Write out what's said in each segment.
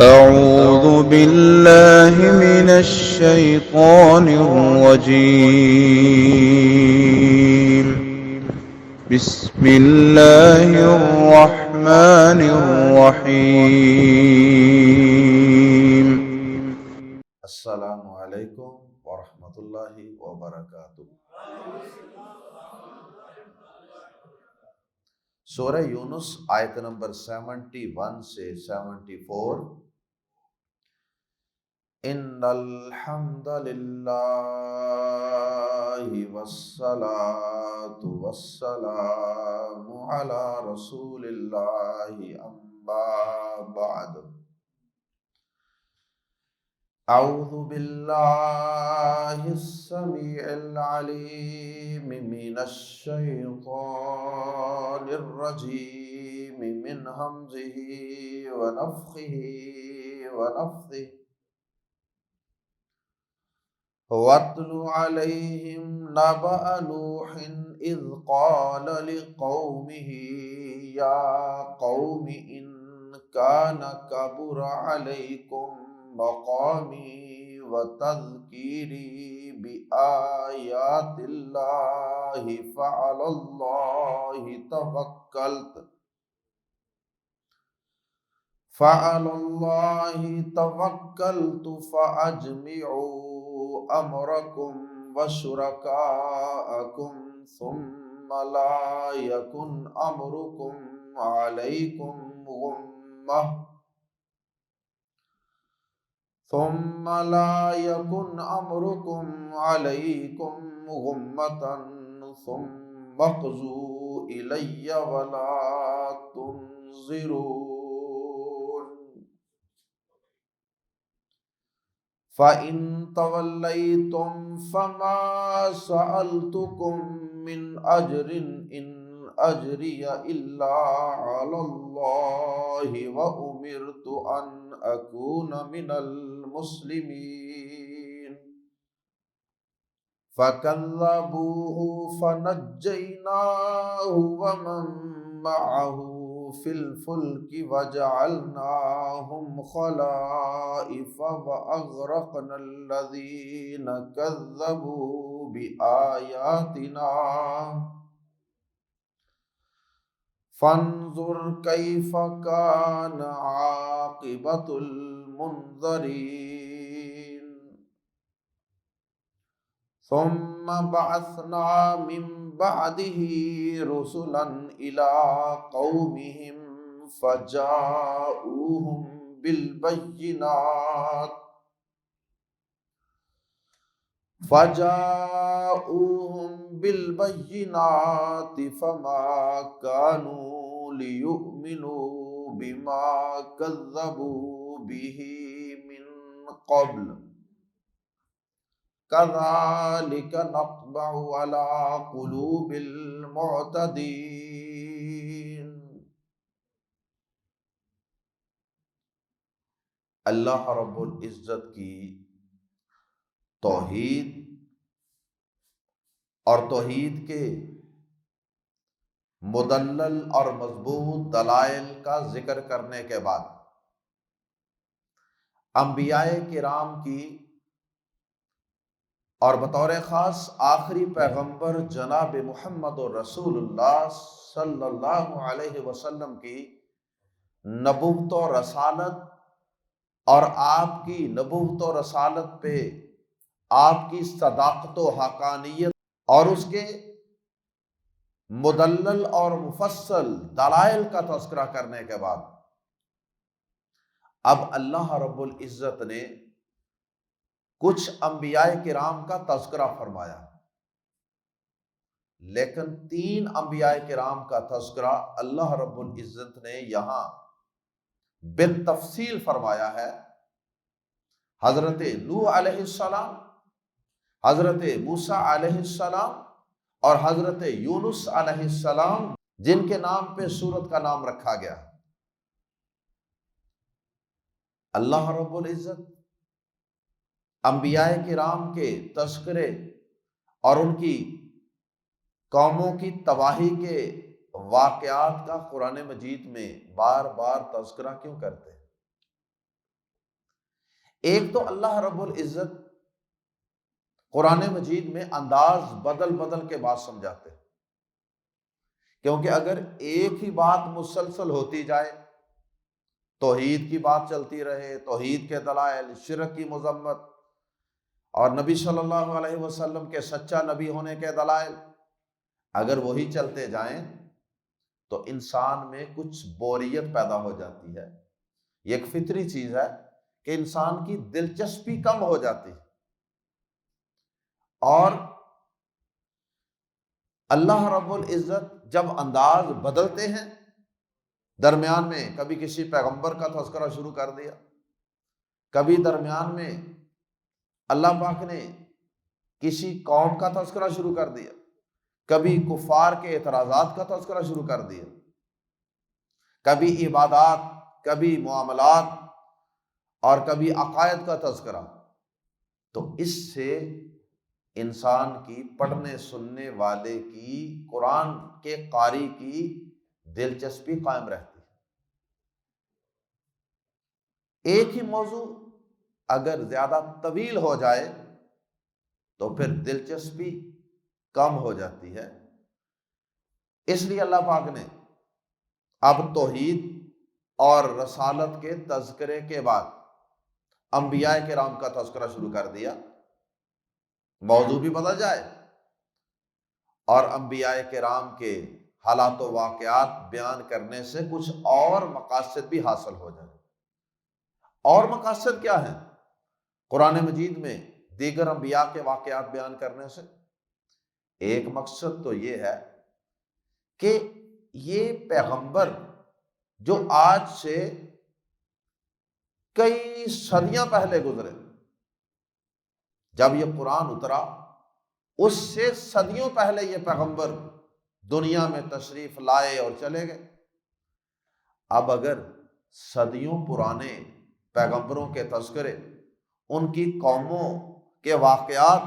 أعوذ بالله من الشيطان الرجيم. بسم الله الرحمن الرحيم. السلام علیکم ورحمۃ اللہ وبرکاتہ۔ سورہ یونس آیت نمبر 71 سے 74۔ ان الحمد للہ والصلاة والسلام علی رسول اللہ اما بعد۔ اعوذ باللہ السمیع العلیم من الشیطان الرجیم من ہمزہ ونفخہ ونفثہ۔ وَاتْلُ عَلَيْهِمْ نَبَأَ نُوحٍ إِذْ قَالَ لِقَوْمِهِ يَا قَوْمِ إِنْ كَانَ كَبُرَ عَلَيْكُمْ مَقَامِي وَتَذْكِيرِي بِآيَاتِ اللَّهِ فعلى الله توكلت فأجمعوا أمركم وشركاءكم ثم لا يكن أمركم عليكم غمة ثم اقضوا إلي ولا تنظرون۔ فَإِن تَوَلَّيْتُمْ فَمَا سَأَلْتُكُم مِّنْ أَجْرٍ إِنْ أَجْرِيَ إِلَّا عَلَى اللَّهِ وَأُمِرْتُ أَنْ أَكُونَ مِنَ الْمُسْلِمِينَ۔ فَكَذَّبُوهُ فَنَجَّيْنَاهُ وَمَن مَّعَهُ فِي الْفُلْكِ وَجَعَلْنَاهُمْ خَلَائِفَ وَأَغْرَقْنَا الَّذِينَ كَذَّبُوا بِآيَاتِنَا فَانظُرْ كَيْفَ كَانَ عَاقِبَةُ الْمُنذَرِينَ۔ ثُمَّ بَعَثْنَا مِن بَعْدِهِ رُسُلًا إِلَىٰ قَوْمِهِمْ فَجَاءُوهُم بِالْبَيِّنَاتِ فَمَا كَانُوا لِيُؤْمِنُوا بِمَا كَذَّبُوا بِهِ مِن قَبْلُ كَذَلِكَ نَطْبَعُ عَلَىٰ قُلُوبِ الْمُعْتَدِينَ۔ اللہ رب العزت کی توحید اور توحید کے مدلل اور مضبوط دلائل کا ذکر کرنے کے بعد انبیاء کرام کی اور بطور خاص آخری پیغمبر جناب محمد رسول اللہ صلی اللہ علیہ وسلم کی نبوت و رسالت اور آپ کی نبوت و رسالت پہ آپ کی صداقت و حقانیت اور اس کے مدلل اور مفصل دلائل کا تذکرہ کرنے کے بعد اب اللہ رب العزت نے کچھ انبیاء کرام کا تذکرہ فرمایا، لیکن 3 انبیاء کرام کا تذکرہ اللہ رب العزت نے یہاں بالتفصیل فرمایا ہے۔ حضرت نوح علیہ السلام، حضرت موسیٰ علیہ السلام اور حضرت یونس علیہ السلام، جن کے نام پہ سورت کا نام رکھا گیا۔ اللہ رب العزت انبیاء کرام کے تذکرے اور ان کی قوموں کی تباہی کے واقعات کا قرآن مجید میں بار بار تذکرہ کیوں کرتے ہیں؟ ایک تو اللہ رب العزت قرآن مجید میں انداز بدل بدل کے بات سمجھاتے ہیں، کیونکہ اگر ایک ہی بات مسلسل ہوتی جائے، توحید کی بات چلتی رہے، توحید کے دلائل، شرک کی مذمت اور نبی صلی اللہ علیہ وسلم کے سچا نبی ہونے کے دلائل، اگر وہی چلتے جائیں تو انسان میں کچھ بوریت پیدا ہو جاتی ہے۔ یہ ایک فطری چیز ہے کہ انسان کی دلچسپی کم ہو جاتی ہے، اور اللہ رب العزت جب انداز بدلتے ہیں، درمیان میں کبھی کسی پیغمبر کا تذکرہ شروع کر دیا، کبھی درمیان میں اللہ پاک نے کسی قوم کا تذکرہ شروع کر دیا، کبھی کفار کے اعتراضات کا تذکرہ شروع کر دیا، کبھی عبادات، کبھی معاملات اور کبھی عقائد کا تذکرہ، تو اس سے انسان کی، پڑھنے سننے والے کی، قرآن کے قاری کی دلچسپی قائم رہتی ہے۔ ایک ہی موضوع اگر زیادہ طویل ہو جائے تو پھر دلچسپی کم ہو جاتی ہے۔ اس لیے اللہ پاک نے اب توحید اور رسالت کے تذکرے کے بعد انبیاء کرام کا تذکرہ شروع کر دیا، موضوع بھی بدل جائے اور انبیاء کرام کے حالات و واقعات بیان کرنے سے کچھ اور مقاصد بھی حاصل ہو جائے۔ اور مقاصد کیا ہیں قرآن مجید میں دیگر انبیاء کے واقعات بیان کرنے سے؟ ایک مقصد تو یہ ہے کہ یہ پیغمبر جو آج سے کئی صدیاں پہلے گزرے، جب یہ قرآن اترا اس سے صدیوں پہلے یہ پیغمبر دنیا میں تشریف لائے اور چلے گئے، اب اگر صدیوں پرانے پیغمبروں کے تذکرے، ان کی قوموں کے واقعات،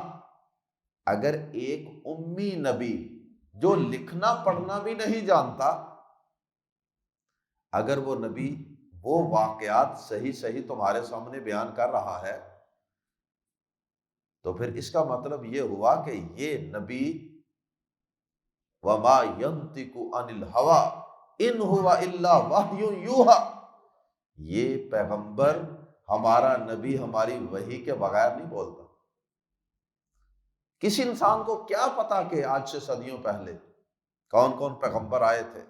اگر ایک امی نبی جو لکھنا پڑھنا بھی نہیں جانتا، اگر وہ نبی وہ واقعات صحیح صحیح تمہارے سامنے بیان کر رہا ہے، تو پھر اس کا مطلب یہ ہوا کہ یہ نبی وَمَا يَنطِقُ عَنِ الْهَوَىٰ إِنْ هُوَ إِلَّا وَحْيٌ يُوحَىٰ، یہ پیغمبر، ہمارا نبی، ہماری وحی کے بغیر نہیں بولتا۔ کسی انسان کو کیا پتا کہ آج سے صدیوں پہلے کون کون پیغمبر آئے تھے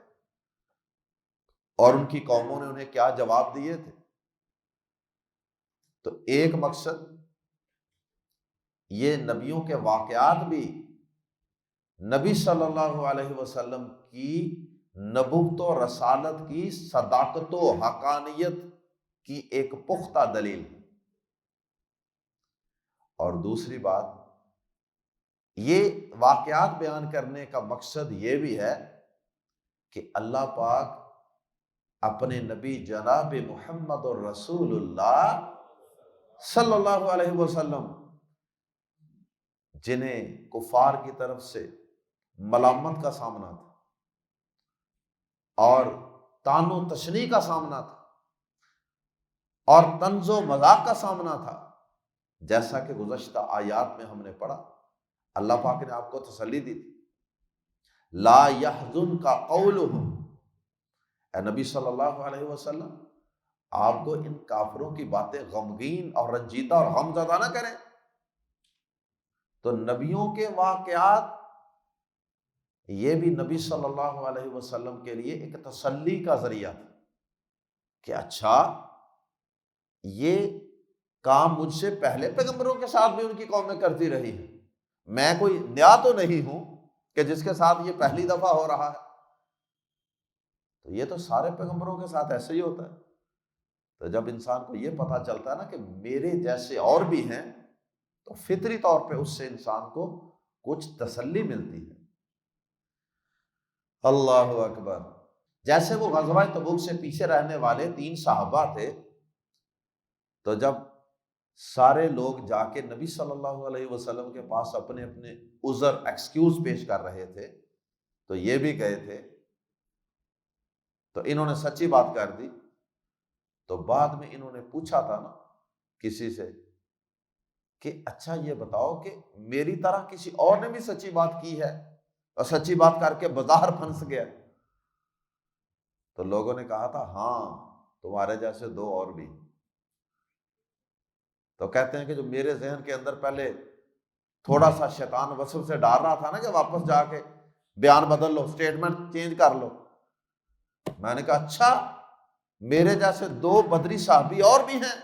اور ان کی قوموں نے انہیں کیا جواب دیے تھے؟ تو ایک مقصد یہ نبیوں کے واقعات بھی نبی صلی اللہ علیہ وسلم کی نبوت و رسالت کی صداقت و حقانیت کی ایک پختہ دلیل ہے، اور دوسری بات یہ واقعات بیان کرنے کا مقصد یہ بھی ہے کہ اللہ پاک اپنے نبی جناب محمد الرسول اللہ صلی اللہ علیہ وسلم، جنہیں کفار کی طرف سے ملامت کا سامنا تھا اور طعن و تشنیع کا سامنا تھا اور طنز و مذاق کا سامنا تھا، جیسا کہ گزشتہ آیات میں ہم نے پڑھا، اللہ پاک نے آپ کو تسلی دی تھی، لا يحزنک قولهم، اے نبی صلی اللہ علیہ وسلم آپ کو ان کافروں کی باتیں غمگین اور رنجیدہ اور غم زدہ نہ کریں۔ تو نبیوں کے واقعات یہ بھی نبی صلی اللہ علیہ وسلم کے لیے ایک تسلی کا ذریعہ تھا کہ اچھا یہ کام مجھ سے پہلے پیغمبروں کے ساتھ بھی ان کی قومیں کرتی رہی ہیں، میں کوئی نیا تو نہیں ہوں کہ جس کے ساتھ یہ پہلی دفعہ ہو رہا ہے۔ تو یہ تو سارے پیغمبروں کے ساتھ ایسے ہی ہوتا ہے۔ تو جب انسان کو یہ پتہ چلتا ہے نا کہ میرے جیسے اور بھی ہیں، تو فطری طور پہ اس سے انسان کو کچھ تسلی ملتی ہے۔ اللہ اکبر۔ جیسے وہ غزوہ تبوک سے پیچھے رہنے والے 3 صحابہ تھے، تو جب سارے لوگ جا کے نبی صلی اللہ علیہ وسلم کے پاس اپنے اپنے عذر ایکسکیوز پیش کر رہے تھے، تو یہ بھی گئے تھے، تو انہوں نے سچی بات کر دی، تو بعد میں انہوں نے پوچھا تھا نا کسی سے کہ اچھا یہ بتاؤ کہ میری طرح کسی اور نے بھی سچی بات کی ہے اور سچی بات کر کے بظاہر پھنس گیا؟ تو لوگوں نے کہا تھا ہاں تمہارے جیسے دو اور بھی۔ تو کہتے ہیں کہ جو میرے ذہن کے اندر پہلے تھوڑا سا شیطان وسوسے سے ڈال رہا تھا نا کہ واپس جا کے بیان بدل لو، سٹیٹمنٹ چینج کر لو، میں نے کہا اچھا میرے جیسے دو بدری صحابی اور بھی ہیں،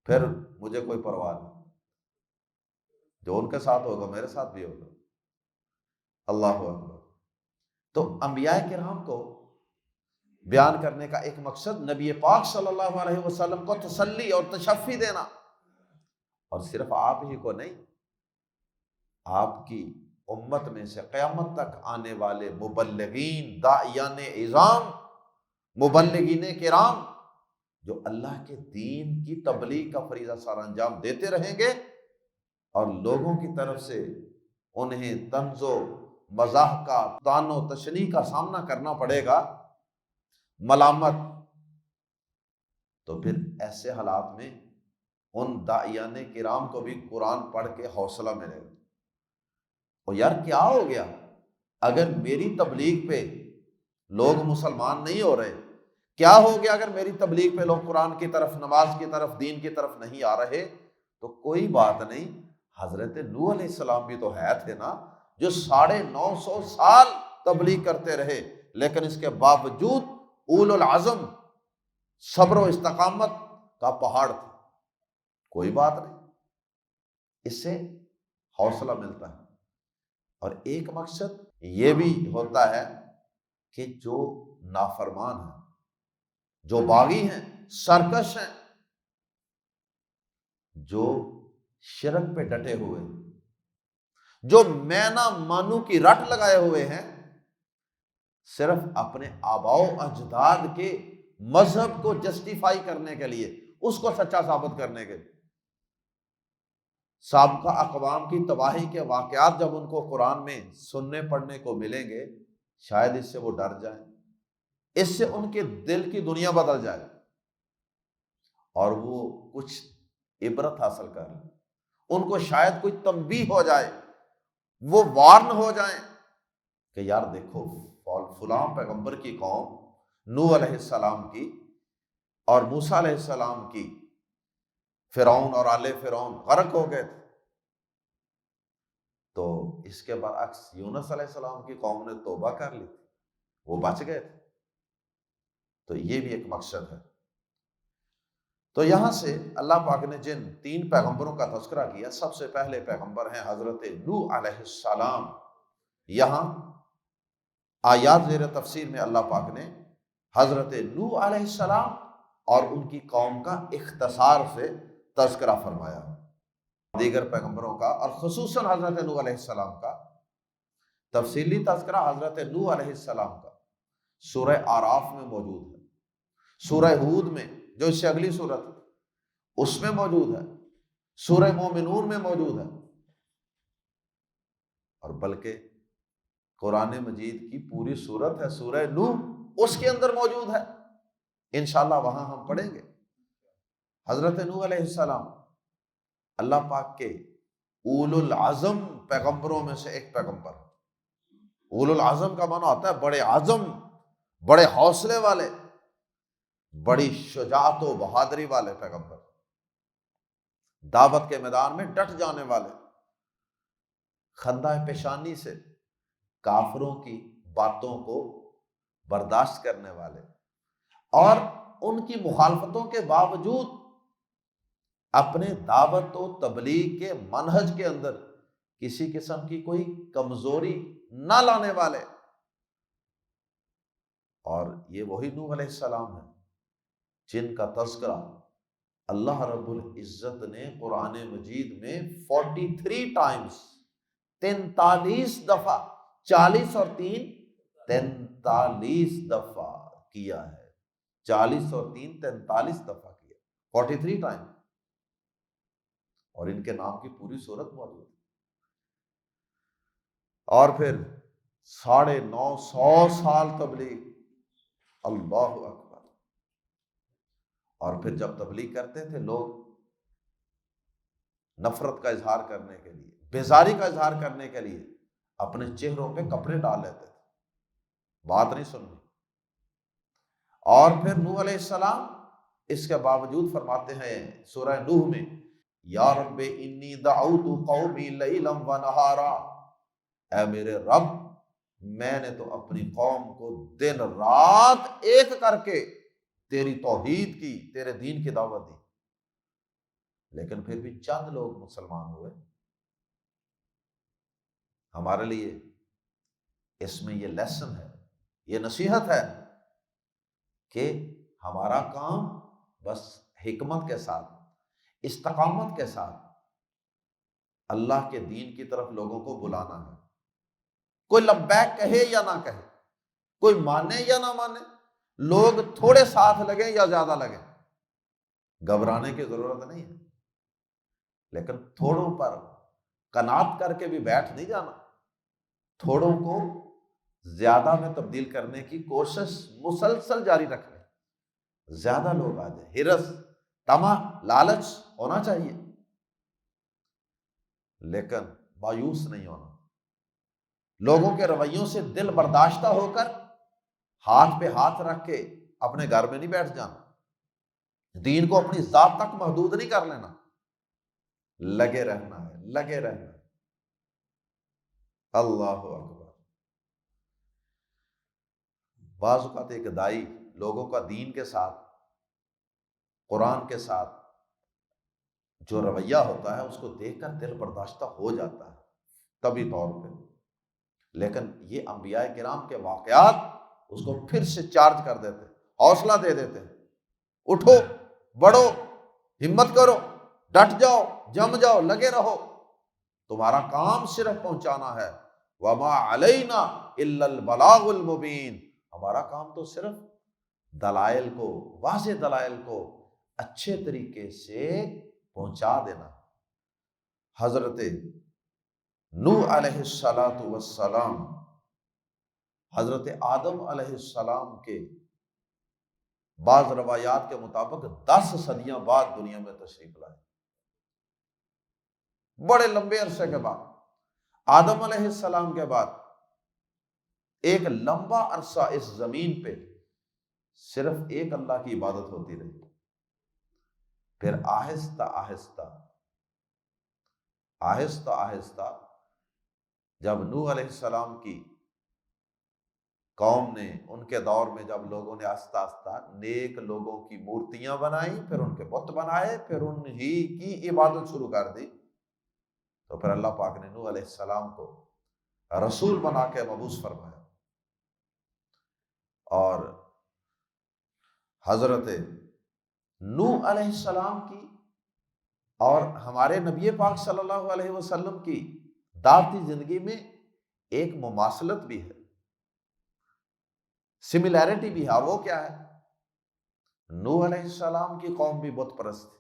پھر مجھے کوئی پرواہ نہیں، جو ان کے ساتھ ہوگا میرے ساتھ بھی ہوگا۔ اللہ اکبر۔ تو انبیاء کرام کو بیان کرنے کا ایک مقصد نبی پاک صلی اللہ علیہ وسلم کو تسلی اور تشفی دینا، اور صرف آپ ہی کو نہیں، آپ کی امت میں سے قیامت تک آنے والے مبلغین، داعیان عظام، مبلغین کرام جو اللہ کے دین کی تبلیغ کا فریضہ سر انجام دیتے رہیں گے، اور لوگوں کی طرف سے انہیں طنز و مزاح کا، طعن و تشنیع کا سامنا کرنا پڑے گا، ملامت، تو پھر ایسے حالات میں ان داعیان کرام کو بھی قرآن پڑھ کے حوصلہ ملے گا۔ اور یار کیا ہو گیا اگر میری تبلیغ پہ لوگ مسلمان نہیں ہو رہے؟ کیا ہو گیا اگر میری تبلیغ پہ لوگ قرآن کی طرف، نماز کی طرف، دین کی طرف نہیں آ رہے؟ تو کوئی بات نہیں، حضرت نوح علیہ السلام بھی تو ہے تھے نا، جو 950 سال تبلیغ کرتے رہے، لیکن اس کے باوجود اولو العزم، صبر و استقامت کا پہاڑ تھے۔ کوئی بات نہیں، اس سے حوصلہ ملتا ہے۔ اور ایک مقصد یہ بھی ہوتا ہے کہ جو نافرمان ہیں، جو باغی ہیں، سرکش ہیں، جو شرک پہ ڈٹے ہوئے ہیں، جو میں نہ مانو کی رٹ لگائے ہوئے ہیں، صرف اپنے آباء و اجداد کے مذہب کو جسٹیفائی کرنے کے لیے، اس کو سچا ثابت کرنے کے لیے، سابقہ اقوام کی تباہی کے واقعات جب ان کو قرآن میں سننے پڑھنے کو ملیں گے، شاید اس سے وہ ڈر جائیں، اس سے ان کے دل کی دنیا بدل جائے، اور وہ کچھ عبرت حاصل کر لیں، ان کو شاید کوئی تنبیہ ہو جائے، وہ وارن ہو جائیں کہ یار دیکھو فلاں پیغمبر کی قوم نوح علیہ السلام کی اور موسیٰ علیہ السلام کی، فرعون اور آل فرعون غرق ہو گئے تھے، تو اس کے برعکس یونس علیہ السلام کی قوم نے توبہ کر لی، وہ بچ گئے تھے۔ تو یہ بھی ایک مقصد ہے۔ تو یہاں سے اللہ پاک نے جن 3 پیغمبروں کا تذکرہ کیا، سب سے پہلے پیغمبر ہیں حضرت نوح علیہ السلام۔ یہاں آیات زیر تفسیر میں اللہ پاک نے حضرت نوح علیہ السلام اور ان کی قوم کا اختصار سے تذکرہ فرمایا، دیگر پیغمبروں کا اور خصوصاً حضرت نوح علیہ السلام کا تفصیلی تذکرہ حضرت نوح علیہ السلام کا سورہ آراف میں موجود ہے، سورہ ہود میں جو اس سے اگلی سورت ہے اس میں موجود ہے، سورہ مومنون میں موجود ہے، اور بلکہ قرآن مجید کی پوری سورت ہے سورہ نوح، اس کے اندر موجود ہے، انشاءاللہ وہاں ہم پڑھیں گے۔ حضرت نوح علیہ السلام اللہ پاک کے اولو العزم پیغمبروں میں سے ایک پیغمبر۔ اولو العزم کا معنی ہوتا ہے بڑے عزم، بڑے حوصلے والے، بڑی شجاعت و بہادری والے پیغمبر، دعوت کے میدان میں ڈٹ جانے والے، خندہ پیشانی سے کافروں کی باتوں کو برداشت کرنے والے، اور ان کی مخالفتوں کے باوجود اپنے دعوت و تبلیغ کے منہج کے اندر کسی قسم کی کوئی کمزوری نہ لانے والے۔ اور یہ وہی نوح علیہ السلام ہیں جن کا تذکرہ اللہ رب العزت نے قرآن مجید میں 43 ٹائمز، 43 دفعہ، 40 اور 3 43 دفعہ کیا ہے، 40 اور 3 43 دفعہ کیا، 43 ٹائم، اور ان کے نام کی پوری سورت موجود ہے۔ اور پھر 950 سال تبلیغ، اللہ اکبر، اور پھر جب تبلیغ کرتے تھے لوگ نفرت کا اظہار کرنے کے لیے، بیزاری کا اظہار کرنے کے لیے اپنے چہروں پہ کپڑے ڈال لیتے تھے، بات نہیں سننی۔ اور پھر نوح علیہ السلام اس کے باوجود فرماتے ہیں سورہ نوح میں، یا رب انی دعوت قومی لیلا و نہارا، اے میرے رب میں نے تو اپنی قوم کو دن رات ایک کر کے تیری توحید کی، تیرے دین کی دعوت دی، لیکن پھر بھی چند لوگ مسلمان ہوئے۔ ہمارے لیے اس میں یہ لیسن ہے، یہ نصیحت ہے کہ ہمارا کام بس حکمت کے ساتھ، استقامت کے ساتھ اللہ کے دین کی طرف لوگوں کو بلانا ہے۔ کوئی لبیک کہے یا نہ کہے، کوئی مانے یا نہ مانے، لوگ تھوڑے ساتھ لگیں یا زیادہ لگیں، گھبرانے کی ضرورت نہیں ہے، لیکن تھوڑوں پر قناعت کر کے بھی بیٹھ نہیں جانا، تھوڑوں کو زیادہ میں تبدیل کرنے کی کوشش مسلسل جاری رکھیں، زیادہ لوگ آ جائیں، ہرس، طمع، لالچ ہونا چاہیے، لیکن مایوس نہیں ہونا، لوگوں کے رویوں سے دل برداشتہ ہو کر ہاتھ پہ ہاتھ رکھ کے اپنے گھر میں نہیں بیٹھ جانا، دین کو اپنی ذات تک محدود نہیں کر لینا، لگے رہنا ہے، لگے رہنا ہے۔ اللہ اکبر۔ بعض اوقات ایک دائی لوگوں کا دین کے ساتھ، قرآن کے ساتھ جو رویہ ہوتا ہے اس کو دیکھ کر دل برداشتہ ہو جاتا ہے طبی طور پہ، لیکن یہ انبیاء کرام کے واقعات اس کو پھر سے چارج کر دیتے، حوصلہ دے دیتے، اٹھو، بڑھو، ہمت کرو، ڈٹ جاؤ، جم جاؤ، لگے رہو، تمہارا کام صرف پہنچانا ہے، وما علینا الا البلاغ المبین، ہمارا کام تو صرف دلائل کو، واضح دلائل کو اچھے طریقے سے پہنچا دینا۔ حضرت نوح علیہ السلام حضرت آدم علیہ السلام کے بعض روایات کے مطابق 10 صدیاں بعد دنیا میں تشریف لائے، بڑے لمبے عرصے کے بعد۔ آدم علیہ السلام کے بعد ایک لمبا عرصہ اس زمین پہ صرف ایک اللہ کی عبادت ہوتی رہی، پھر آہستہ آہستہ آہستہ آہستہ جب نوح علیہ السلام کی قوم نے، ان کے دور میں جب لوگوں نے آہستہ آہستہ نیک لوگوں کی مورتیاں بنائیں، پھر ان کے بت بنائے، پھر انہی کی عبادت شروع کر دی، تو پھر اللہ پاک نے نوح علیہ السلام کو رسول بنا کے مبعوث فرمایا، اور حضرت نوح علیہ السلام کی اور ہمارے نبی پاک صلی اللہ علیہ وسلم کی دعوتی زندگی میں ایک مماثلت بھی ہے، سملیرٹی بھی ہے۔ وہ کیا ہے؟ نوح علیہ السلام کی قوم بھی بت پرست تھی،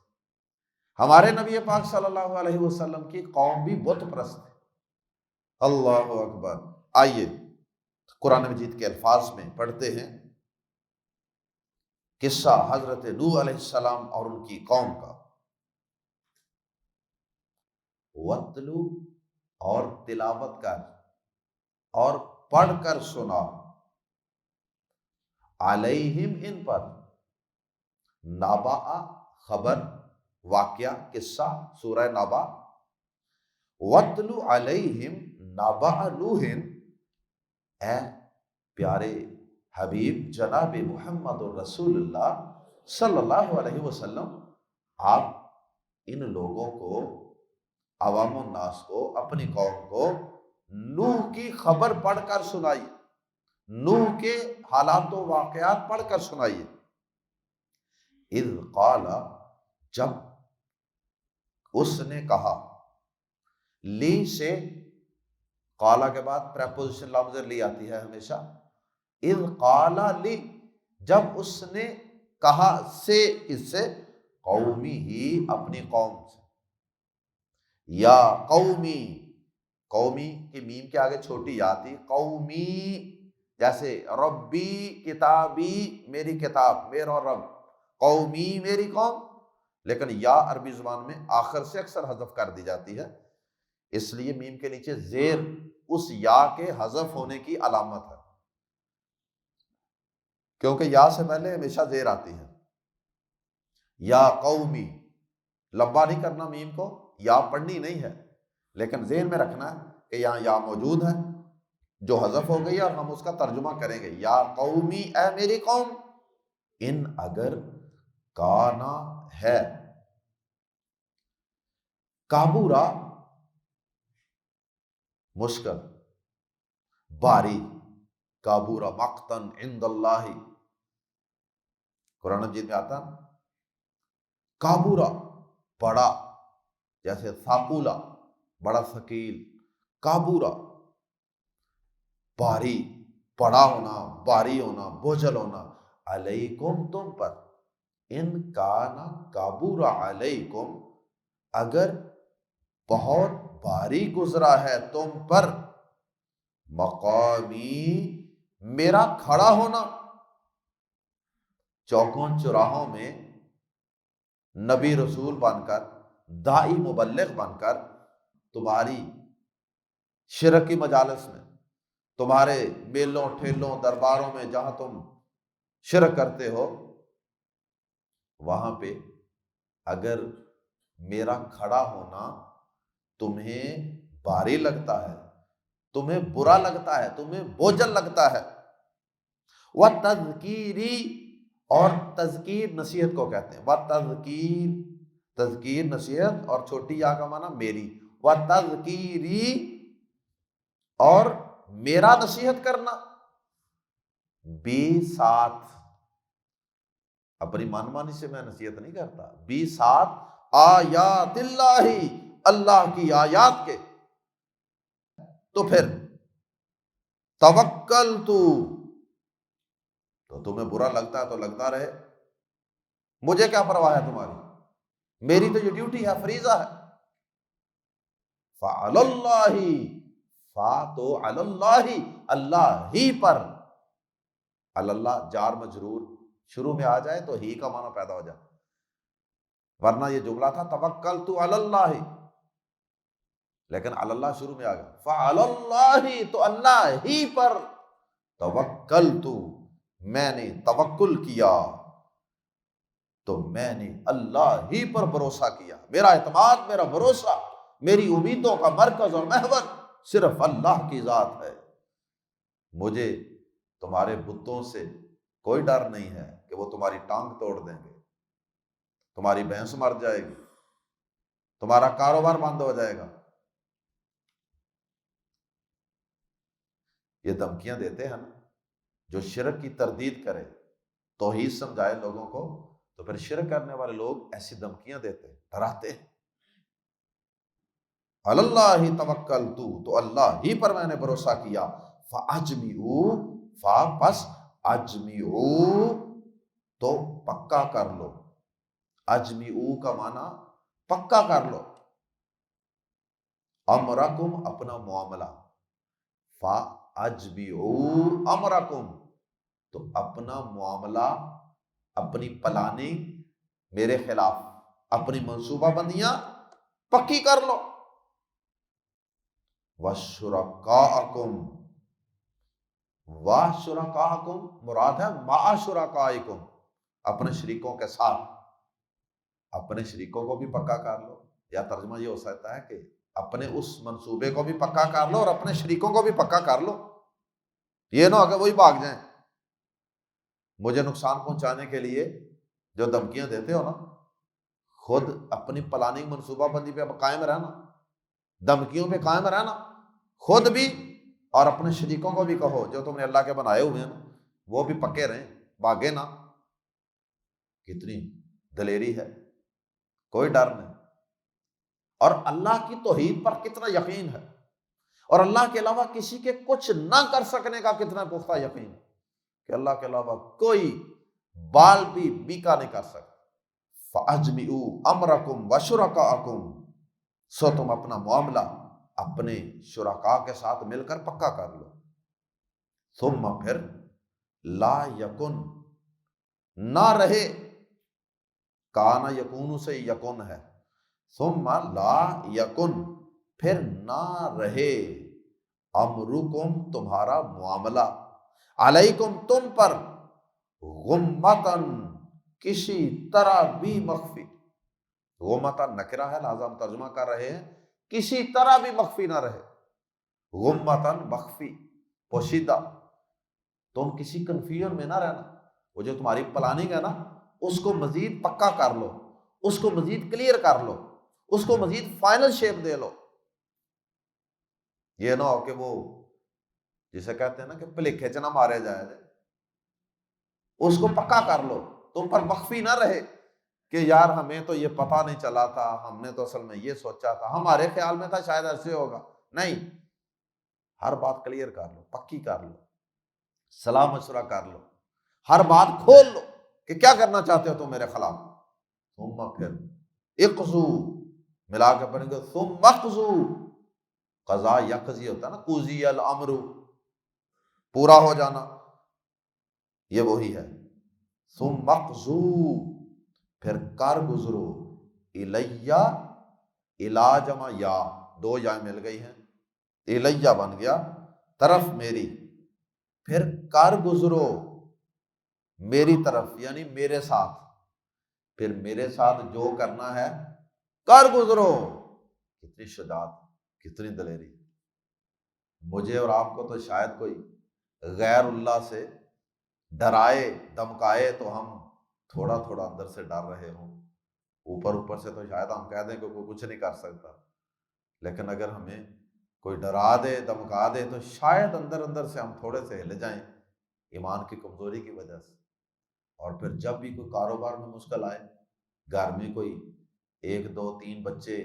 ہمارے نبی پاک صلی اللہ علیہ وسلم کی قوم بھی بت پرست ہے۔ اللہ اکبر۔ آئیے قرآن مجید کے الفاظ میں پڑھتے ہیں قصہ حضرت نوح علیہ السلام اور ان کی قوم کا۔ وَاتْلُو، اور تلاوت کر اور پڑھ کر سنا، علیہم، ان پر، نبأ، خبر، واقعہ، قصہ، سورہ نبأ، وَاتْلُو علیہم نبأ نوح، اے پیارے حبیب جناب محمد رسول اللہ صلی اللہ علیہ وسلم، آپ ان لوگوں کو، عوام الناس کو، اپنی قوم کو نوح کی خبر پڑھ کر سنائیے، نوح کے حالات و واقعات پڑھ کر سنائیے۔ اذ قال، جب اس نے کہا، لی سے قالا کے بعد پریپوزیشن لفظ لی آتی ہے ہمیشہ، اذ قال لی، جب اس نے کہا، سے کس سے؟ قومی ہی، اپنی قوم سے، یا قومی، قومی کی میم کے آگے چھوٹی یا تھی، قومی، جیسے ربی کتابی، میری کتاب، میرا رب، قومی میری قوم، لیکن یا عربی زبان میں آخر سے اکثر حذف کر دی جاتی ہے، اس لیے میم کے نیچے زیر اس یا کے حذف ہونے کی علامت ہے، کیونکہ یا سے پہلے ہمیشہ زیر آتی ہے۔ یا قومی، لمبا نہیں کرنا میم کو، یا پڑھنی نہیں ہے، لیکن ذہن میں رکھنا ہے کہ یہاں یا موجود ہے جو حذف ہو گئی، اور ہم اس کا ترجمہ کریں گے یا قومی، اے میری قوم، ان اگر کانا ہے، کابورا مشکل، باری، کابورا مقتن عند اللہ، قرآن مجید میں آتا ہے کابورا بڑا، جیسے ثاقولا بڑا ثقیل، کابورا باری، بڑا ہونا، باری ہونا، بوجھل ہونا، علیکم تم پر، ان کانا کابورا علیکم، اگر بہت بھاری گزرا ہے تم پر، مقامی میرا کھڑا ہونا، چوکوں چوراہوں میں نبی رسول بن کر، داعی مبلغ بن کر، تمہاری شرک کی مجالس میں، تمہارے میلوں ٹھیلوں درباروں میں جہاں تم شرک کرتے ہو، وہاں پہ اگر میرا کھڑا ہونا تمہیں بھاری لگتا ہے، تمہیں برا لگتا ہے، تمہیں بوجھل لگتا ہے، وَتَذْکِیری، اور تذکیر نصیحت کو کہتے ہیں، وَتَذْکیر، تذکیر نصیحت، اور چھوٹی یا کا معنی میری، وَتَذْکِیری، اور میرا نصیحت کرنا، بھی ساتھ، اپنی من مانی سے میں نصیحت نہیں کرتا، بھی ساتھ آیات اللہ، اللہ کی آیات کے، تو پھر توکل تو تمہیں برا لگتا ہے تو لگتا رہے، مجھے کیا پرواہ ہے تمہاری، میری تو یہ ڈیوٹی ہے، فریضہ ہے، فعلی اللہ، فا تو علی اللہ، اللہ ہی پر، اللہ جار مجرور شروع میں آ جائے تو ہی کا معنی پیدا ہو جائے، ورنہ یہ جملہ تھا توکلت علی اللہ، لیکن علی اللہ شروع میں آ گیا، فعلی اللہ، تو اللہ ہی پر، توکلت، میں نے توکل کیا، تو میں نے اللہ ہی پر بھروسہ کیا، میرا اعتماد، میرا بھروسہ، میری امیدوں کا مرکز اور محور صرف اللہ کی ذات ہے، مجھے تمہارے بتوں سے کوئی ڈر نہیں ہے کہ وہ تمہاری ٹانگ توڑ دیں گے، تمہاری بھینس مر جائے گی، تمہارا کاروبار بند ہو جائے گا، یہ دھمکیاں دیتے ہیں نا، جو شرک کی تردید کرے، توحید سمجھائے لوگوں کو، تو پھر شرک کرنے والے لوگ ایسی دھمکیاں دیتے ہیں، ڈراتے ہیں، اللہ توکلت، تو اللہ ہی پر میں نے بھروسہ کیا، فاجمعوا، فا پس اجمعوا، تو پکا کر لو، اجمعوا کا معنی پکا کر لو، امرکم اپنا معاملہ، فا اجمعوا امرکم، تو اپنا معاملہ، اپنی پلاننگ میرے خلاف، اپنی منصوبہ بندیاں پکی کر لو، وَشُرَكَاءَكُمْ، وَشُرَكَاءَكُمْ مراد ہے مَعَ شُرَكَائِكُمْ، اپنے شریکوں کے ساتھ، اپنے شریکوں کو بھی پکا کر لو، یا ترجمہ یہ ہو سکتا ہے کہ اپنے اس منصوبے کو بھی پکا کر لو اور اپنے شریکوں کو بھی پکا کر لو، یہ نہ ہو کہ وہی بھاگ جائیں، مجھے نقصان پہنچانے کے لیے جو دھمکیاں دیتے ہو نا، خود اپنی پلاننگ منصوبہ بندی پہ قائم رہنا، دھمکیوں پہ قائم رہنا، خود بھی اور اپنے شریکوں کو بھی کہو جو تم نے اللہ کے بنائے ہوئے ہیں نا، وہ بھی پکے رہیں، بھاگے نا، کتنی دلیری ہے، کوئی ڈر نہیں، اور اللہ کی توحید پر کتنا یقین ہے، اور اللہ کے علاوہ کسی کے کچھ نہ کر سکنے کا کتنا پختہ یقین ہے کہ اللہ کے علاوہ کوئی بال بھی بیکا نہیں کر سکتا، فَأَجْمِعُوا أَمْرَكُمْ وَشُرَكَاءَكُمْ، سو تم اپنا معاملہ اپنے شرکاء کے ساتھ مل کر پکا کر لو، ثم پھر لا یکن، نہ رہے، کانا یکون سے یکن ہے، ثم لا یکن پھر نہ رہے، امرکم تمہارا معاملہ، علیکم تم پر، غمتن کسی طرح بھی مخفی، غمتن نکرہ ہے لہذا ہم ترجمہ کر رہے ہیں کسی طرح بھی مخفی نہ رہے، غمتن مخفی پوشیدہ، تم کسی کنفیوژن میں نہ رہنا، وہ جو تمہاری پلاننگ ہے نا اس کو مزید پکا کر لو، اس کو مزید کلیئر کر لو، اس کو مزید فائنل شیپ دے لو، یہ نہ ہو کہ وہ جسے کہتے ہیں نا کہ پلیکھے چ نہ مارے جائے، اس کو پکا کر لو، تم پر مخفی نہ رہے کہ یار ہمیں تو یہ پتہ نہیں چلا تھا، ہم نے تو اصل میں یہ سوچا تھا، ہمارے خیال میں تھا شاید ایسے ہوگا، نہیں، ہر بات کلیئر کر لو، پکی کر لو، صلاح مشورہ کر لو، ہر بات کھول لو کہ کیا کرنا چاہتے ہو تم میرے خلاف، ثم پھر اقضو ملا کے پڑھیں گے ثم اقضو، قضا یقضی ہوتا ہے نا، قضی الامر پورا ہو جانا، یہ وہی ہے، ثم اقضو پھر کر گزرو، الیہ الا جمع یا، دو یا مل گئی ہیں، الیہ بن گیا طرف میری، پھر کر گزرو میری طرف یعنی میرے ساتھ، پھر میرے ساتھ جو کرنا ہے کر گزرو، کتنی شجاعت، کتنی دلیری، مجھے اور آپ کو تو شاید کوئی غیر اللہ سے ڈرائے دمکائے تو ہم تھوڑا تھوڑا اندر سے ڈر رہے ہوں، اوپر سے تو شاید ہم کہہ دیں کہ کوئی کچھ نہیں کر سکتا، لیکن اگر ہمیں کوئی ڈرا دے دمکا دے تو شاید اندر سے ہم تھوڑے سے ہل جائیں ایمان کی کمزوری کی وجہ سے، اور پھر جب بھی کوئی کاروبار میں مشکل آئے، گھر میں کوئی 1 2 3 بچے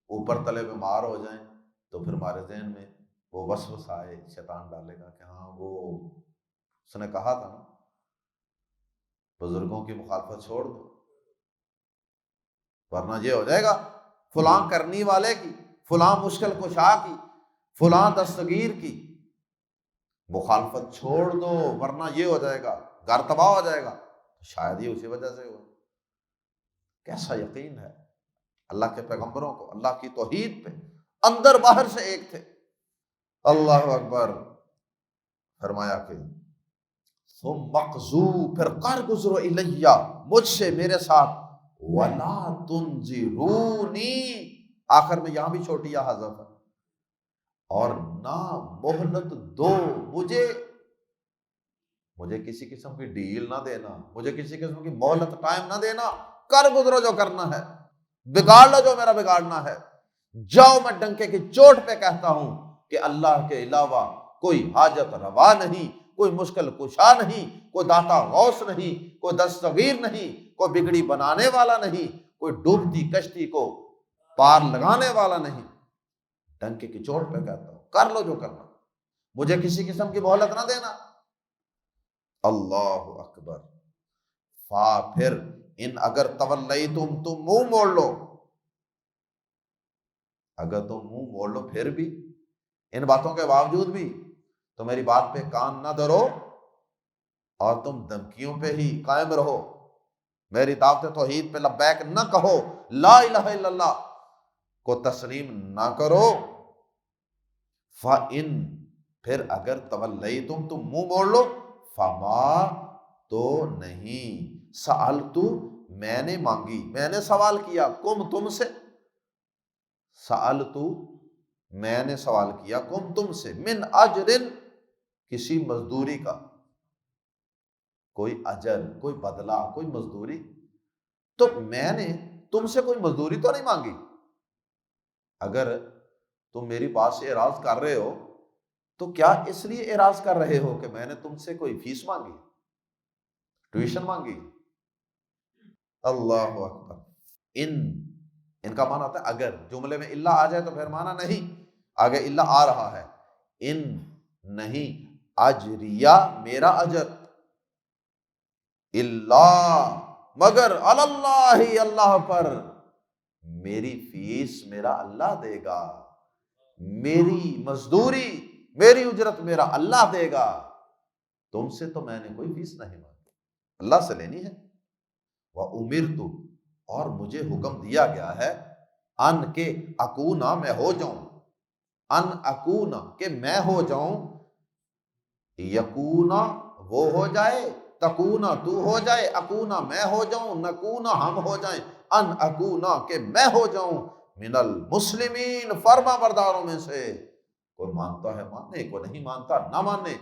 اوپر تلے بیمار ہو جائیں تو پھر ہمارے ذہن میں وہ وسوسہ آئے، شیطان ڈالے گا کہ ہاں وہ اس نے کہا تھا نا بزرگوں کی مخالفت چھوڑ دو ورنہ یہ ہو جائے گا، فلاں کرنی والے کی، فلاں مشکل کشا کی، فلاں دستگیر کی مخالفت چھوڑ دو ورنہ یہ ہو جائے گا، گھر تباہ ہو جائے گا، شاید یہ اسی وجہ سے ہوا۔ کیسا یقین ہے اللہ کے پیغمبروں کو، اللہ کی توحید پہ، اندر باہر سے ایک تھے، اللہ اکبر، فرمایا کہ ثم اقضو پھر کر گزرو الیہ مجھ سے میرے ساتھ، ولا تنظرونی آخر میں یہاں بھی چھوٹی یا حذف ہے، اور نہ مہلت دو مجھے کسی قسم کی ڈیل نہ دینا، مجھے کسی قسم کی مہلت ٹائم نہ دینا، کر گزرو جو کرنا ہے، بگاڑ لو جو میرا بگاڑنا ہے، جاؤ میں ڈنکے کی چوٹ پہ کہتا ہوں کہ اللہ کے علاوہ کوئی حاجت روا نہیں، کوئی مشکل کشا نہیں، کوئی داتا غوث نہیں، کوئی دستگیر نہیں، کوئی بگڑی بنانے والا نہیں، کوئی ڈوبتی کشتی کو پار لگانے والا نہیں، ڈنکے کی چوٹ پہ کہتا ہوں کر لو جو کرنا، مجھے کسی قسم کی مہلت نہ دینا۔ اللہ اکبر، فا پھر ان اگر تولیتم تم منہ موڑ لو، اگر تم منہ موڑ لو پھر بھی ان باتوں کے باوجود بھی تو میری بات پہ کان نہ دھرو اور تم دھمکیوں پہ ہی قائم رہو، میری دعوت توحید پہ لبیک نہ کہو، لا الہ الا اللہ کو تسلیم نہ کرو، فَإِن پھر اگر تولیتم تم منہ موڑ لو، فما تو نہیں، سألتو میں نے مانگی، میں نے سوال کیا، کم تم سے، سألتو میں نے سوال کیا، کم تم سے، من اجر کسی مزدوری کا، کوئی اجر، کوئی بدلہ، کوئی مزدوری، تو میں نے تم سے کوئی مزدوری تو نہیں مانگی، اگر تم میری بات سے اعراض کر رہے ہو تو کیا اس لیے اعراض کر رہے ہو کہ میں نے تم سے کوئی فیس مانگی، ٹیوشن مانگی؟ اللہ اکبر، ان کا معنی آتا ہے اگر، جملے میں الا آ جائے تو پھر معنی نہیں، آگے الا آ رہا ہے، ان نہیں، اجریہ میرا اجر، اللہ مگر اللہ اللہ پر، میری فیس میرا اللہ دے گا، میری مزدوری میری اجرت میرا اللہ دے گا، تم سے تو میں نے کوئی فیس نہیں مانگی، اللہ سے لینی ہے۔ وَأُمِرْتُ اور مجھے حکم دیا گیا ہے ان کے اکونا میں ہو جاؤں، ان اکونا کہ میں ہو جاؤں، یکونا وہ ہو جائے، تکونا تو ہو جائے، اکونا میں ہو جاؤں، نکونا ہم ہو جائیں، ان اکونا کہ میں ہو جاؤں من المسلمین فرما برداروں میں سے۔ کوئی مانتا ہے مانے، کوئی نہیں مانتا نہ مانے،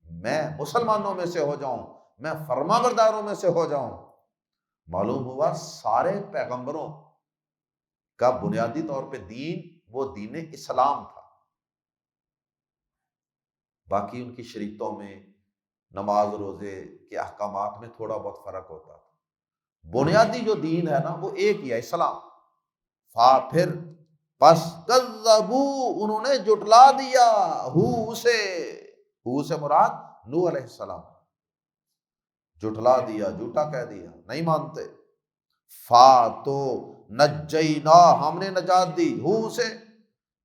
میں مسلمانوں میں سے ہو جاؤں، میں فرما برداروں میں سے ہو جاؤں۔ معلوم ہوا سارے پیغمبروں کا بنیادی طور پہ دین وہ دین اسلام تھا، باقی ان کی شریعتوں میں نماز روزے کے احکامات میں تھوڑا بہت فرق ہوتا تھا، بنیادی جو دین ہے نا وہ ایک ہی ہے، اسلام۔ پھر پس کذبو انہوں نے جھٹلا دیا، ہو سے مراد نوح علیہ السلام، جھٹلا دیا، جھوٹا کہہ دیا، نہیں مانتے۔ تو نجینا ہم نے نجات دی، ہو سے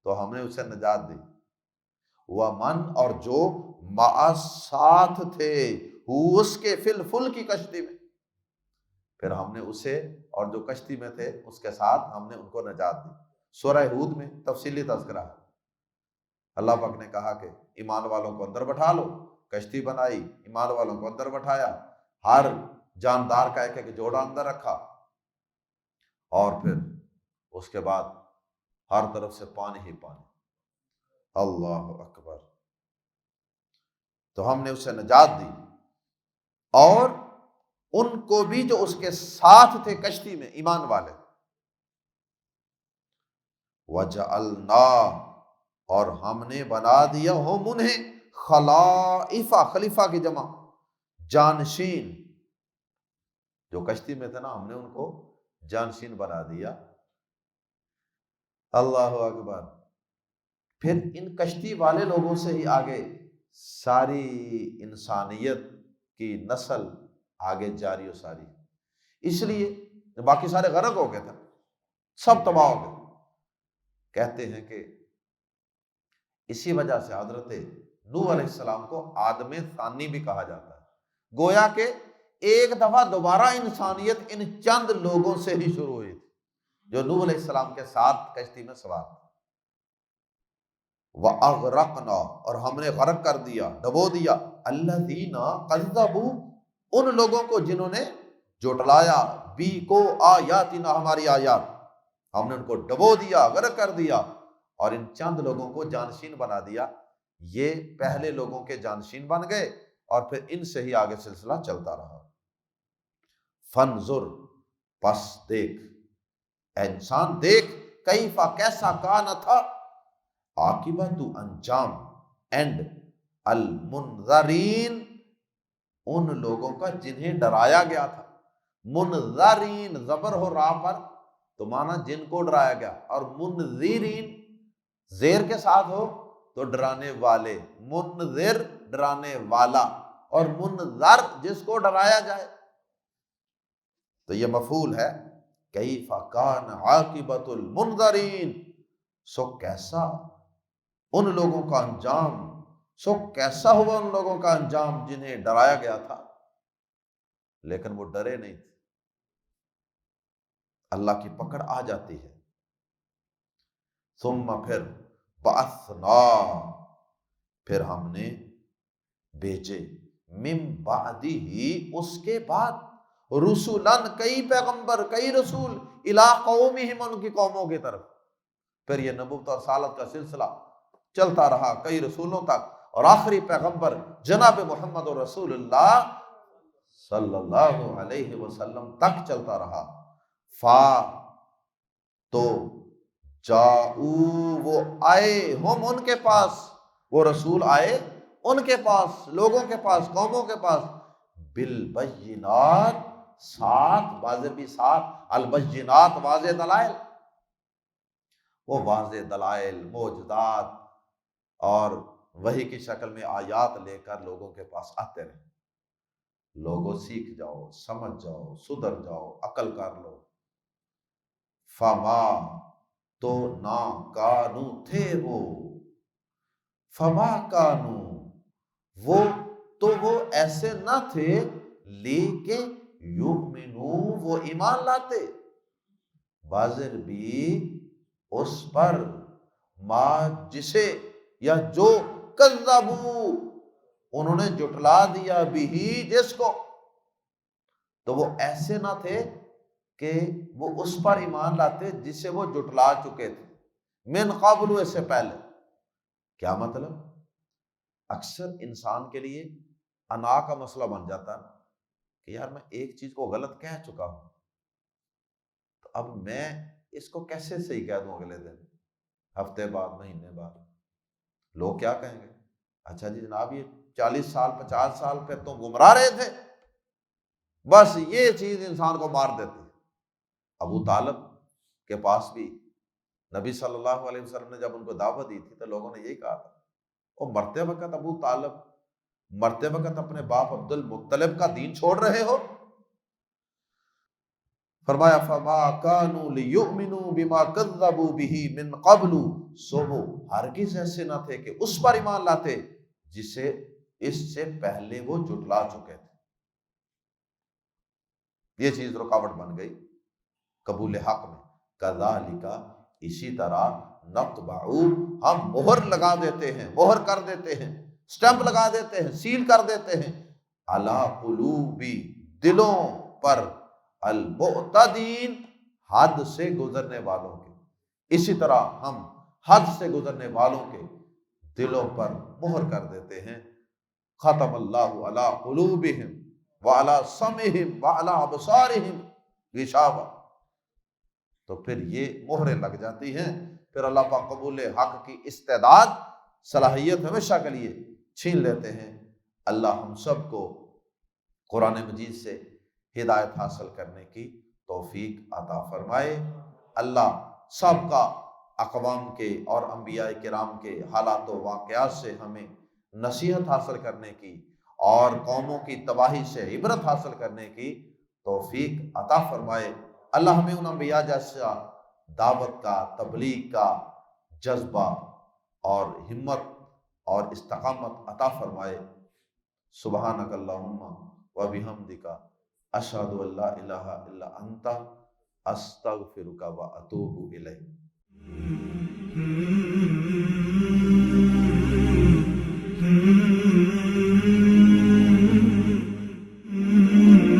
تو ہم نے اسے نجات دی، ومن اور جو مع ساتھ تھے، اس کے فی الفلک کی کشتی میں، پھر ہم نے اسے اور جو کشتی میں تھے اس کے ساتھ ہم نے ان کو نجات دی۔ سورہ ہود میں تفصیلی تذکرہ ہے، اللہ پاک نے کہا کہ ایمان والوں کو اندر بٹھا لو، کشتی بنائی، ایمان والوں کو اندر بٹھایا، ہر جاندار کا ایک ایک جوڑا اندر رکھا، اور پھر اس کے بعد ہر طرف سے پانی ہی پانی، اللہ اکبر۔ تو ہم نے اسے نجات دی اور ان کو بھی جو اس کے ساتھ تھے کشتی میں، ایمان والے۔ وجعلنا اور ہم نے بنا دیا ہم انہیں خلائفہ، خلیفہ کی جمع جانشین، جو کشتی میں تھے نا ہم نے ان کو جانشین بنا دیا، اللہ اکبر۔ پھر ان کشتی والے لوگوں سے ہی آگے ساری انسانیت کی نسل آگے جاری و ساری، اس لیے باقی سارے غرق ہو گئے تھے، سب تباہ ہو گئے۔ کہتے ہیں کہ اسی وجہ سے حضرت نوح علیہ السلام کو آدم ثانی بھی کہا جاتا ہے، گویا کہ ایک دفعہ دوبارہ انسانیت ان چند لوگوں سے ہی شروع ہوئی تھی جو نوح علیہ السلام کے ساتھ کشتی میں سوار تھے۔ وَأَغْرَقْنَا اور ہم نے غرق کر دیا، ڈبو دیا، الَّذِينَ كَذَّبُوا ان لوگوں کو جنہوں نے جھٹلایا، بھی کو آیاتنا ہماری آیات، ہم نے ان کو ڈبو دیا، غرق کر دیا، اور ان چند لوگوں کو جانشین بنا دیا۔ یہ پہلے لوگوں کے جانشین بن گئے اور پھر ان سے ہی آگے سلسلہ چلتا رہا۔ فَانظُرْ پس دیکھ، اے انسان دیکھ، کیفَ کیسا کانا تھا، عاقبت انجام، اینڈ المنذرین ان لوگوں کا جنہیں ڈرایا گیا تھا۔ منذرین زبر ہو را پر تو مانا جن کو ڈرایا گیا، اور منذرین زیر کے ساتھ ہو تو ڈرانے والے، منذر ڈرانے والا، اور منذر جس کو ڈرایا جائے، تو یہ مفعول ہے۔ کیف کان عاقبت المنذرین سو کیسا ان لوگوں کا انجام، سو کیسا ہوا ان لوگوں کا انجام جنہیں ڈرایا گیا تھا لیکن وہ ڈرے نہیں تھے۔ اللہ کی پکڑ آ جاتی ہے۔ ثم پھر بعثنا پھر ہم نے بھیجے، من بعدہ اس کے بعد، رسولن کئی پیغمبر، کئی رسول، الی قومہم ان کی قوموں کی طرف۔ پھر یہ نبوت اور رسالت کا سلسلہ چلتا رہا کئی رسولوں تک، اور آخری پیغمبر جناب محمد رسول اللہ صلی اللہ علیہ وسلم تک چلتا رہا۔ تو جاؤ وہ آئے، ہم ان کے پاس، وہ رسول آئے ان کے پاس، لوگوں کے پاس، قوموں کے پاس، بالبینات ساتھ، واضح بھی ساتھ، البینات واضح دلائل، وہ واضح دلائل، معجزات اور وحی کی شکل میں آیات لے کر لوگوں کے پاس آتے رہے۔ لوگوں سیکھ جاؤ، سمجھ جاؤ، سدھر جاؤ، عقل کر لو۔ فما تو نہ کانو تھے وہ، فما کانو وہ تو وہ ایسے نہ تھے، لیکن یؤمنو وہ ایمان لاتے، بازر بھی اس پر ما جسے یا جو کذبو انہوں نے جٹلا دیا بھی جس کو. تو وہ ایسے نہ تھے کہ وہ اس پر ایمان لاتے جسے وہ جٹلا چکے تھے، من قبل اس سے پہلے. کیا مطلب؟ اکثر انسان کے لیے انا کا مسئلہ بن جاتا ہے کہ یار میں ایک چیز کو غلط کہہ چکا ہوں، تو اب میں اس کو کیسے صحیح کہہ دوں اگلے دن، ہفتے بعد، مہینے بعد. لوگ کیا کہیں گے؟ اچھا جی جناب یہ 40 سال 50 سال پہ تو گمراہ رہے تھے. بس یہ چیز انسان کو مار دیتی. ابو طالب کے پاس بھی نبی صلی اللہ علیہ وسلم نے جب ان کو دعوت دی تھی تو لوگوں نے یہی کہا تھا، وہ مرتے وقت ابو طالب مرتے وقت اپنے باپ عبد المطلب کا دین چھوڑ رہے ہو. فرمایا فما كانوا ليؤمنوا بما كذبوا به من قبل، سو وہ ہرگز ایسے نہ تھے کہ اس پر ایمان لاتے جسے اس سے پہلے وہ جھٹلا چکے تھے. یہ چیز رکاوٹ بن گئی قبول حق میں. کذالک، اسی طرح، نطبع، ہم مہر لگا دیتے ہیں، مہر کر دیتے ہیں، سٹیمپ لگا دیتے ہیں، سیل کر دیتے ہیں، علی قلوب، دلوں پر، المعتدین، حد سے گزرنے والوں کے. اسی طرح ہم حد سے گزرنے والوں کے دلوں پر مہر کر دیتے ہیں. ختم اللہ علی قلوبہم وعلی سمعہم وعلی ابصارہم غشاوہ. تو پھر یہ مہریں لگ جاتی ہیں، پھر اللہ پاک قبول حق کی استعداد، صلاحیت ہمیشہ کے لیے چھین لیتے ہیں. اللہ ہم سب کو قرآن مجید سے ہدایت حاصل کرنے کی توفیق عطا فرمائے. اللہ سب کا اقوام کے اور انبیاء کرام کے حالات و واقعات سے ہمیں نصیحت حاصل کرنے کی اور قوموں کی تباہی سے عبرت حاصل کرنے کی توفیق عطا فرمائے. اللہ ہمیں ان انبیاء جیسا دعوت کا، تبلیغ کا جذبہ اور ہمت اور استقامت عطا فرمائے. سبحانک اللہم و بحمدک، اشہد ان لا الہ الا انت، استغفرک و اتوب الیک.